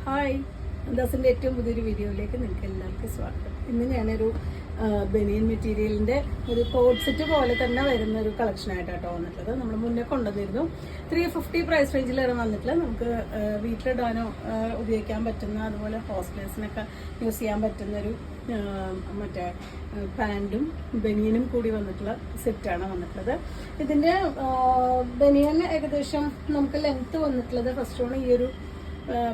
Hi, ദാസിൻ്റെ ഏറ്റവും പുതിയൊരു വീഡിയോയിലേക്ക് നിങ്ങൾക്ക് എല്ലാവർക്കും സ്വാഗതം. ഇന്ന് ഞാനൊരു ബനിയൻ മെറ്റീരിയലിൻ്റെ ഒരു കോഡ് സെറ്റ് പോലെ തന്നെ വരുന്ന ഒരു കളക്ഷനായിട്ടാണ് വന്നിട്ടുള്ളത്. നമ്മൾ മുന്നേ കൊണ്ടുവന്നിരുന്നു. 350 പ്രൈസ് റേഞ്ചിലാണ് വന്നിട്ടുള്ളത്. നമുക്ക് വീട്ടിലിടാനോ ഉപയോഗിക്കാൻ പറ്റുന്ന, അതുപോലെ ഹോസ്റ്റലേഴ്സിനൊക്കെ യൂസ് ചെയ്യാൻ പറ്റുന്നൊരു മറ്റേ പാൻറ്റും ബനിയനും കൂടി വന്നിട്ടുള്ള സെറ്റാണ് വന്നിട്ടുള്ളത്. ഇതിൻ്റെ ബനിയൻ ഏകദേശം നമുക്ക് ലെങ്ത്ത് വന്നിട്ടുള്ളത് ഫസ്റ്റ് വൺ ഈ ഒരു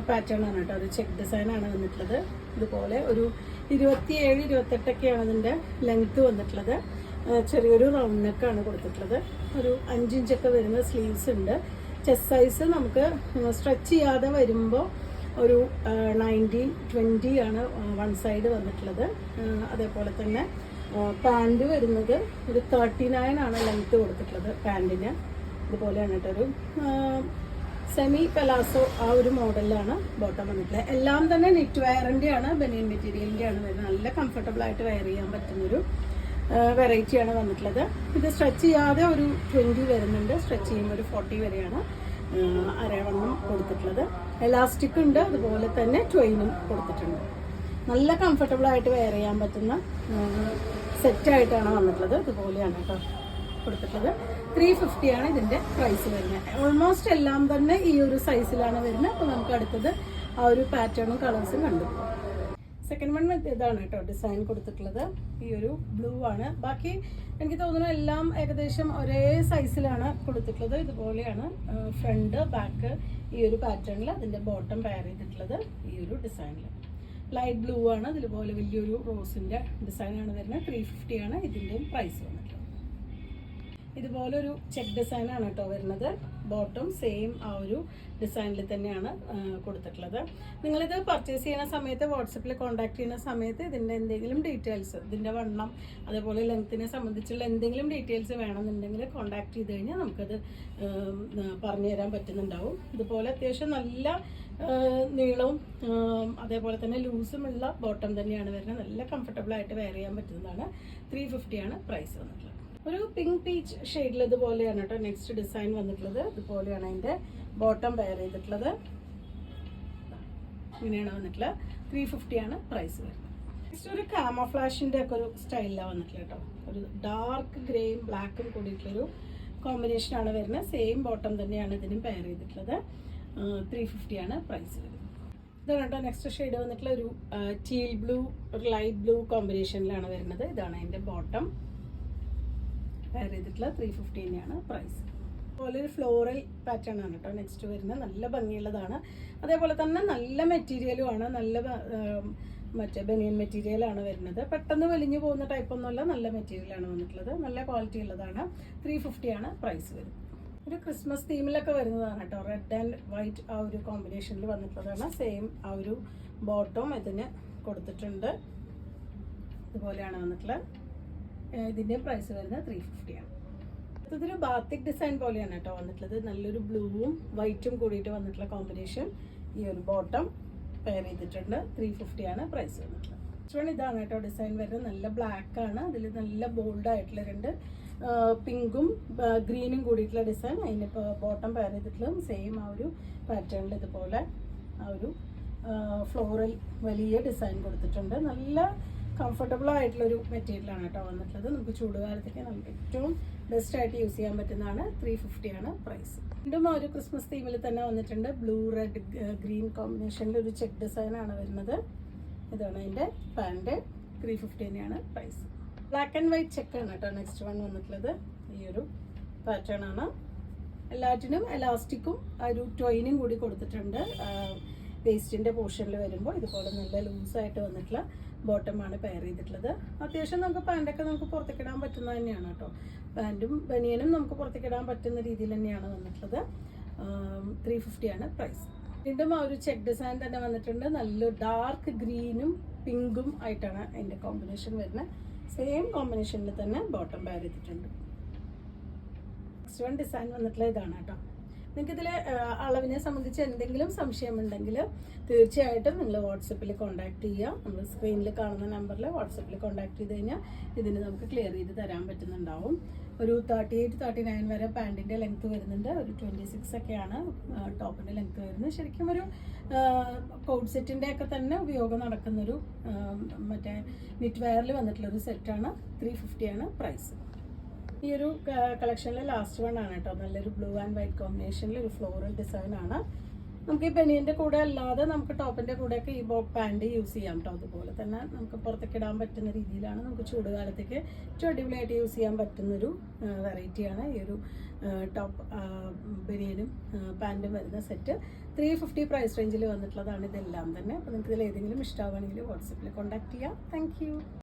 പാറ്റേൺ ആണ് കേട്ടോ. ഒരു ചെക്ക് ഡിസൈൻ ആണ് വന്നിട്ടുള്ളത്. ഇതുപോലെ ഒരു 27-28ഒക്കെയാണ് ഇതിൻ്റെ ലെങ്ത്ത് വന്നിട്ടുള്ളത്. ചെറിയൊരു റൗണ്ട് നെക്കാണ് കൊടുത്തിട്ടുള്ളത്. ഒരു 5 ഇഞ്ചൊക്കെ വരുന്ന സ്ലീവ്സ് ഉണ്ട്. ചെസ്റ്റ് സൈസ് നമുക്ക് സ്ട്രെച്ച് ചെയ്യാതെ വരുമ്പോൾ ഒരു 19-20 ആണ് വൺ സൈഡ് വന്നിട്ടുള്ളത്. അതേപോലെ തന്നെ പാൻറ് വരുന്നത് ഒരു 39 ആണ് ലെങ്ത്ത് കൊടുത്തിട്ടുള്ളത് പാൻറ്റിന്. ഇതുപോലെയാണ് കേട്ടൊരു സെമി പെലാസോ ആ ഒരു മോഡലിലാണ് ബോട്ടം വന്നിട്ടുള്ളത്. എല്ലാം തന്നെ നെറ്റ് വെയറിൻ്റെ ആണ്, ബനിയൻ മെറ്റീരിയലിൻ്റെ ആണ് വരുന്നത്. നല്ല കംഫർട്ടബിൾ ആയിട്ട് വെയർ ചെയ്യാൻ പറ്റുന്നൊരു വെറൈറ്റിയാണ് വന്നിട്ടുള്ളത്. ഇത് സ്ട്രെച്ച് ചെയ്യാതെ ഒരു 20 വരുന്നുണ്ട്. സ്ട്രെച്ച് ചെയ്യുമ്പോൾ ഒരു 40 വരെയാണ് അരവണ്ണം കൊടുത്തിട്ടുള്ളത്. എലാസ്റ്റിക് ഉണ്ട്, അതുപോലെ തന്നെ ട്വൈനും കൊടുത്തിട്ടുണ്ട്. നല്ല കംഫർട്ടബിൾ ആയിട്ട് വെയർ ചെയ്യാൻ പറ്റുന്ന സെറ്റായിട്ടാണ് വന്നിട്ടുള്ളത്. ഇതുപോലെയാണ് കേട്ടോ കൊടുത്തിട്ടുള്ളത്. 350 ആണ് ഇതിൻ്റെ പ്രൈസ് വരുന്നത്. ഓൾമോസ്റ്റ് എല്ലാം തന്നെ ഈ ഒരു സൈസിലാണ് വരുന്നത്. അപ്പോൾ നമുക്ക് അടുത്തത് ആ ഒരു പാറ്റേണും കളേഴ്സും കണ്ടു. സെക്കൻഡ് വൺ ഇതാണ് കേട്ടോ ഡിസൈൻ കൊടുത്തിട്ടുള്ളത്. ഈ ഒരു ബ്ലൂ ആണ്. ബാക്കി എനിക്ക് തോന്നുന്നു എല്ലാം ഏകദേശം ഒരേ സൈസിലാണ് കൊടുത്തിട്ടുള്ളത്. ഇതുപോലെയാണ് ഫ്രണ്ട് ബാക്ക് ഈ ഒരു പാറ്റേണിൽ അതിൻ്റെ ബോട്ടം പെയർ ചെയ്തിട്ടുള്ളത്. ഈ ഒരു ഡിസൈനിൽ ലൈറ്റ് ബ്ലൂ ആണ്. ഇതുപോലെ വലിയൊരു റോസിൻ്റെ ഡിസൈനാണ് വരുന്നത്. 350 ആണ് ഇതിൻ്റെയും പ്രൈസ് വന്നിട്ടുള്ളത്. ഇതുപോലെ ഒരു ചെക്ക് ഡിസൈനാണ് കേട്ടോ വരുന്നത്. ബോട്ടം സെയിം ആ ഒരു ഡിസൈനിൽ തന്നെയാണ് കൊടുത്തിട്ടുള്ളത്. നിങ്ങളിത് പർച്ചേസ് ചെയ്യുന്ന സമയത്ത് വാട്സപ്പിൽ കോൺടാക്ട് ചെയ്യുന്ന സമയത്ത് ഇതിൻ്റെ എന്തെങ്കിലും ഡീറ്റെയിൽസ്, ഇതിൻ്റെ വണ്ണം അതേപോലെ ലെങ്ത്തിനെ സംബന്ധിച്ചുള്ള എന്തെങ്കിലും ഡീറ്റെയിൽസ് വേണമെന്നുണ്ടെങ്കിൽ കോൺടാക്ട് ചെയ്ത് കഴിഞ്ഞാൽ നമുക്കത് പറഞ്ഞു തരാൻ പറ്റുന്നുണ്ടാവും. ഇതുപോലെ അത്യാവശ്യം നല്ല നീളവും അതേപോലെ തന്നെ ലൂസുമുള്ള ബോട്ടം തന്നെയാണ് വരുന്നത്. നല്ല കംഫർട്ടബിൾ ആയിട്ട് വെയർ ചെയ്യാൻ പറ്റുന്നതാണ്. 350 ആണ് പ്രൈസ് വന്നിട്ടുള്ളത്. ഒരു പിങ്ക് പീച്ച് ഷെയ്ഡിൽ ഇതുപോലെയാണ് കേട്ടോ നെക്സ്റ്റ് ഡിസൈൻ വന്നിട്ടുള്ളത്. ഇതുപോലെയാണ് അതിൻ്റെ ബോട്ടം പെയർ ചെയ്തിട്ടുള്ളത്. ഇങ്ങനെയാണ് വന്നിട്ടുള്ളത്. 350 ആണ് പ്രൈസ് വരുന്നത്. നെക്സ്റ്റ് ഒരു കാമോഫ്ലാഷിൻ്റെ ഒക്കെ ഒരു സ്റ്റൈലിലാണ് വന്നിട്ടുള്ളത് കേട്ടോ. ഒരു ഡാർക്ക് ഗ്രേയും ബ്ലാക്കും കൂടിയിട്ടുള്ളൊരു കോമ്പിനേഷനാണ് വരുന്നത്. സെയിം ബോട്ടം തന്നെയാണ് ഇതിനും പെയർ ചെയ്തിട്ടുള്ളത്. 350 ആണ് പ്രൈസ് വരുന്നത്. ഇതാണ് കേട്ടോ നെക്സ്റ്റ് ഷെയ്ഡ് വന്നിട്ടുള്ള ഒരു ടീൽ ബ്ലൂ, ഒരു ലൈറ്റ് ബ്ലൂ കോമ്പിനേഷനിലാണ് വരുന്നത്. ഇതാണ് അതിൻ്റെ ബോട്ടം പെയർ ചെയ്തിട്ടുള്ള. 350 തന്നെയാണ് പ്രൈസ്. അതുപോലെ ഒരു ഫ്ലോറൽ പാറ്റേൺ ആണ് കേട്ടോ നെക്സ്റ്റ് വരുന്നത്. നല്ല ഭംഗിയുള്ളതാണ്. അതേപോലെ തന്നെ നല്ല മെറ്റീരിയലും ആണ്. നല്ല മറ്റേ ബനിയൻ മെറ്റീരിയലാണ് വരുന്നത്. പെട്ടെന്ന് വലിഞ്ഞു പോകുന്ന ടൈപ്പൊന്നുമല്ല, നല്ല മെറ്റീരിയലാണ് വന്നിട്ടുള്ളത്. നല്ല ക്വാളിറ്റി ഉള്ളതാണ്. 350 ആണ് പ്രൈസ് വരുന്നത്. ഒരു ക്രിസ്മസ് തീമിലൊക്കെ വരുന്നതാണ് കേട്ടോ. റെഡ് ആൻഡ് വൈറ്റ് ആ ഒരു കോമ്പിനേഷനിൽ വന്നിട്ടുള്ളതാണ്. സെയിം ആ ഒരു ബോട്ടം ഇതിന് കൊടുത്തിട്ടുണ്ട്. ഇതുപോലെയാണ് വന്നിട്ടുള്ളത്. ഇതിൻ്റെ പ്രൈസ് വരുന്നത് 350 ആണ്. ഇതൊരു ബാത്തിക് ഡിസൈൻ പോലെയാണ് കേട്ടോ വന്നിട്ടുള്ളത്. നല്ലൊരു ബ്ലൂവും വൈറ്റും കൂടിയിട്ട് വന്നിട്ടുള്ള കോമ്പിനേഷൻ. ഈ ഒരു ബോട്ടം പെയർ ചെയ്തിട്ടുണ്ട്. 350 ആണ് പ്രൈസ് വന്നിട്ടുള്ളത്. ഇതാണ് കേട്ടോ ഡിസൈൻ വരുന്നത്. നല്ല ബ്ലാക്ക് ആണ്. അതിൽ നല്ല ബോൾഡ് ആയിട്ടുള്ള രണ്ട് പിങ്കും ഗ്രീനും കൂടിയിട്ടുള്ള ഡിസൈൻ. അതിന് ബോട്ടം പെയർ ചെയ്തിട്ടുള്ളതും സെയിം ആ ഒരു പാറ്റേണിൽ ഇതുപോലെ ആ ഒരു ഫ്ലോറൽ വലിയ ഡിസൈൻ കൊടുത്തിട്ടുണ്ട്. നല്ല കംഫർട്ടബിൾ ആയിട്ടുള്ളൊരു മെറ്റീരിയലാണ് കേട്ടോ വന്നിട്ടുള്ളത്. നമുക്ക് ചൂടുകാലത്തൊക്കെ നമുക്ക് ഏറ്റവും ബെസ്റ്റ് ആയിട്ട് യൂസ് ചെയ്യാൻ പറ്റുന്നതാണ്. 350 ആണ് പ്രൈസ്. വീണ്ടും ആ ഒരു ക്രിസ്മസ് തീമിൽ തന്നെ വന്നിട്ടുണ്ട്. ബ്ലൂ റെഡ് ഗ്രീൻ കോമ്പിനേഷനിൽ ഒരു ചെക്ക് ഡിസൈനാണ് വരുന്നത്. ഇതാണ് അതിൻ്റെ പാൻറ്. 350 തന്നെയാണ് പ്രൈസ്. ബ്ലാക്ക് ആൻഡ് വൈറ്റ് ചെക്കാണ് കേട്ടോ നെക്സ്റ്റ് വൺ വന്നിട്ടുള്ളത്. ഈ ഒരു പാറ്റേൺ ആണ്. എല്ലാറ്റിനും എലാസ്റ്റിക്കും ഒരു ട്വൈനും കൂടി കൊടുത്തിട്ടുണ്ട്. വേസ്റ്റിൻ്റെ പോർഷനിൽ വരുമ്പോൾ ഇതുപോലെ നല്ല ലൂസായിട്ട് വന്നിട്ടുള്ള ബോട്ടമാണ് പെയർ ചെയ്തിട്ടുള്ളത്. അത്യാവശ്യം നമുക്ക് പാൻറ്റൊക്കെ നമുക്ക് പുറത്തേക്കിടാൻ പറ്റുന്നത് തന്നെയാണ് കേട്ടോ. പാൻറ്റും ബനിയനും നമുക്ക് പുറത്തേക്കിടാൻ പറ്റുന്ന രീതിയിൽ തന്നെയാണ് വന്നിട്ടുള്ളത്. 350 ആണ് പ്രൈസ്. വീണ്ടും ആ ഒരു ചെക്ക് ഡിസൈൻ തന്നെ വന്നിട്ടുണ്ട്. നല്ല ഡാർക്ക് ഗ്രീനും പിങ്കും ആയിട്ടാണ് അതിൻ്റെ കോമ്പിനേഷൻ വരുന്നത്. സെയിം കോമ്പിനേഷനിൽ തന്നെ ബോട്ടം പെയർ ചെയ്തിട്ടുണ്ട്. നെക്സ്റ്റ് വൺ ഡിസൈൻ വന്നിട്ടുള്ള ഇതാണ് കേട്ടോ. നിങ്ങൾക്ക് ഇതിൽ അളവിനെ സംബന്ധിച്ച് എന്തെങ്കിലും സംശയമുണ്ടെങ്കിൽ തീർച്ചയായിട്ടും നിങ്ങൾ വാട്സപ്പിൽ കോൺടാക്ട് ചെയ്യുക. നമ്മൾ സ്ക്രീനിൽ കാണുന്ന നമ്പറിൽ വാട്സപ്പിൽ കോൺടാക്ട് ചെയ്ത് കഴിഞ്ഞാൽ ഇതിന് നമുക്ക് ക്ലിയർ ചെയ്ത് തരാൻ പറ്റുന്നുണ്ടാവും. ഒരു 38-39 വരെ പാൻറ്റിൻ്റെ ലെങ്ത്ത് വരുന്നുണ്ട്. ഒരു 26 ഒക്കെയാണ് ടോപ്പിൻ്റെ ലെങ്ത്ത് വരുന്നത്. ശരിക്കും ഒരു കോഡ് സെറ്റിൻ്റെ ഒക്കെ തന്നെ ഉപയോഗം നടക്കുന്നൊരു മറ്റേ നിറ്റ് വെയറിൽ വന്നിട്ടുള്ളൊരു സെറ്റാണ്. 350 ആണ് പ്രൈസ്. ഈ ഒരു കളക്ഷനിലെ ലാസ്റ്റ് വൺ ആണ് കേട്ടോ. നല്ലൊരു ബ്ലൂ ആൻഡ് വൈറ്റ് കോമ്പിനേഷനിൽ ഒരു ഫ്ലോറൽ ഡിസൈൻ ആണ്. നമുക്ക് ഈ ബനിയൻ്റെ കൂടെ അല്ലാതെ നമുക്ക് ടോപ്പിൻ്റെ കൂടെയൊക്കെ ഈ പാൻറ് യൂസ് ചെയ്യാം കേട്ടോ. അതുപോലെ തന്നെ നമുക്ക് പുറത്തേക്ക് ഇടാൻ പറ്റുന്ന രീതിയിലാണ്. നമുക്ക് ചൂടുകാലത്തേക്ക് ഏറ്റവും അടിപൊളിയായിട്ട് യൂസ് ചെയ്യാൻ പറ്റുന്നൊരു വെറൈറ്റിയാണ് ഈ ഒരു ടോപ്പ് ബനിയനും പാൻറ്റും വരുന്ന സെറ്റ്. 350 പ്രൈസ് റേഞ്ചിൽ വന്നിട്ടുള്ളതാണ് ഇതെല്ലാം തന്നെ. അപ്പോൾ നിങ്ങൾക്ക് ഇതിൽ ഏതെങ്കിലും ഇഷ്ടമാവുകയാണെങ്കിൽ വാട്സപ്പിൽ കോൺടാക്ട് ചെയ്യാം. താങ്ക്